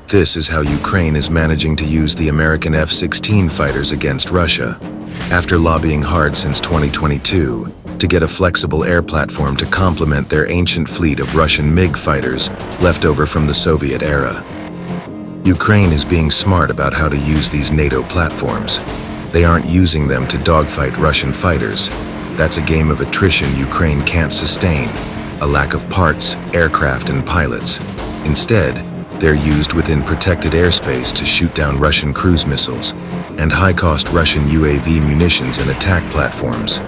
This is how Ukraine is managing to use the American F-16 fighters against Russia, after lobbying hard since 2022 to get a flexible air platform to complement their ancient fleet of Russian MiG fighters left over from the Soviet era. Ukraine is being smart about how to use these NATO platforms. They aren't using them to dogfight Russian fighters. That's a game of attrition Ukraine can't sustain, a lack of parts, aircraft, and pilots. Instead, they're used within protected airspace to shoot down Russian cruise missiles and high-cost Russian UAV munitions and attack platforms.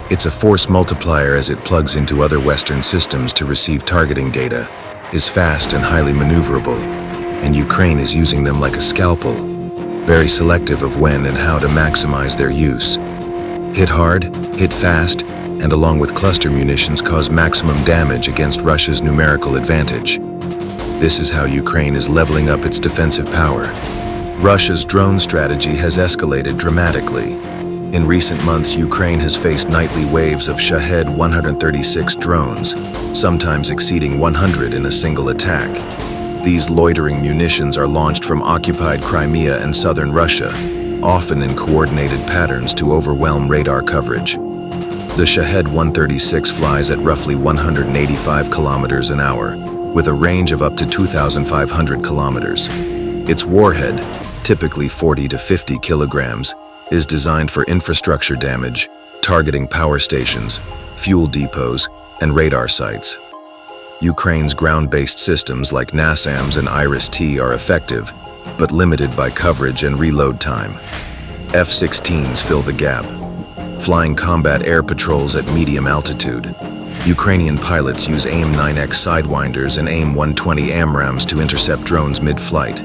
It's a force multiplier as it plugs into other Western systems to receive targeting data, is fast and highly maneuverable, and Ukraine is using them like a scalpel, very selective of when and how to maximize their use. Hit hard, hit fast, and along with cluster munitions cause maximum damage against Russia's numerical advantage. This is how Ukraine is leveling up its defensive power. Russia's drone strategy has escalated dramatically. In recent months, Ukraine has faced nightly waves of Shahed-136 drones, sometimes exceeding 100 in a single attack. These loitering munitions are launched from occupied Crimea and southern Russia, often in coordinated patterns to overwhelm radar coverage. The Shahed-136 flies at roughly 185 kilometers an hour, with a range of up to 2,500 kilometers. Its warhead, typically 40 to 50 kilograms, is designed for infrastructure damage, targeting power stations, fuel depots, and radar sites. Ukraine's ground-based systems like NASAMS and IRIS-T are effective, but limited by coverage and reload time. F-16s fill the gap, flying combat air patrols at medium altitude. Ukrainian pilots use AIM-9X Sidewinders and AIM-120 AMRAAMs to intercept drones mid-flight.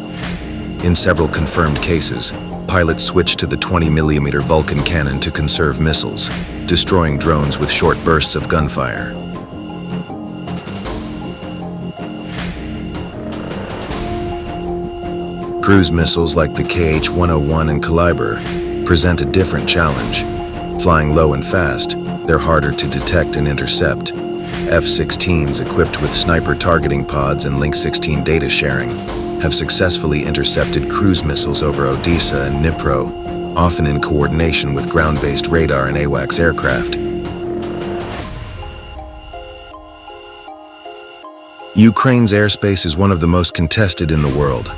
In several confirmed cases, pilots switch to the 20mm Vulcan cannon to conserve missiles, destroying drones with short bursts of gunfire. Cruise missiles like the KH-101 and Kyiv present a different challenge. Flying low and fast, they're harder to detect and intercept. F-16s equipped with sniper targeting pods and Link 16 data sharing have successfully intercepted cruise missiles over Odessa and Dnipro, often in coordination with ground-based radar and AWACS aircraft. Ukraine's airspace is one of the most contested in the world.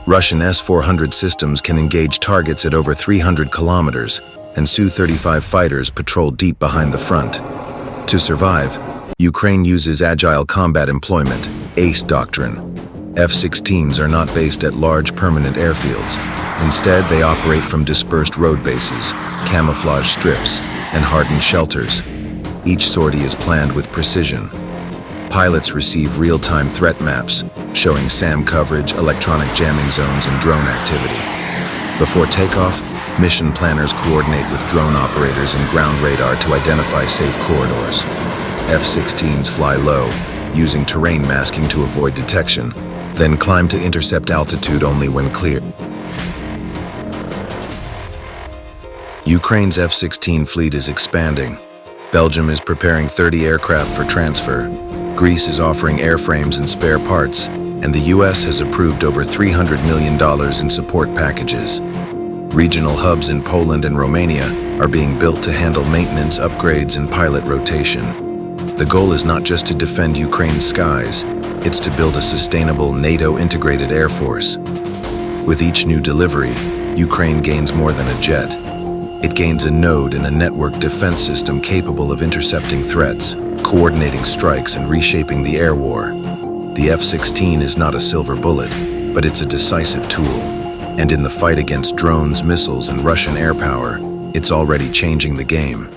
Russian S-400 systems can engage targets at over 300 kilometers, and Su-35 fighters patrol deep behind the front. To survive, Ukraine uses agile combat employment, ACE doctrine. F-16s are not based at large permanent airfields. Instead, they operate from dispersed road bases, camouflage strips, and hardened shelters. Each sortie is planned with precision. Pilots receive real-time threat maps, showing SAM coverage, electronic jamming zones, and drone activity. Before takeoff, mission planners coordinate with drone operators and ground radar to identify safe corridors. F-16s fly low, using terrain masking to avoid detection, then climb to intercept altitude only when clear. Ukraine's F-16 fleet is expanding. Belgium is preparing 30 aircraft for transfer. Greece is offering airframes and spare parts, and the US has approved over $300 million in support packages. Regional hubs in Poland and Romania are being built to handle maintenance, upgrades, and pilot rotation. The goal is not just to defend Ukraine's skies, it's to build a sustainable NATO integrated air force. With each new delivery, Ukraine gains more than a jet. It gains a node in a network defense system capable of intercepting threats, coordinating strikes, and reshaping the air war. The F-16 is not a silver bullet, but it's a decisive tool. And in the fight against drones, missiles, and Russian air power, it's already changing the game.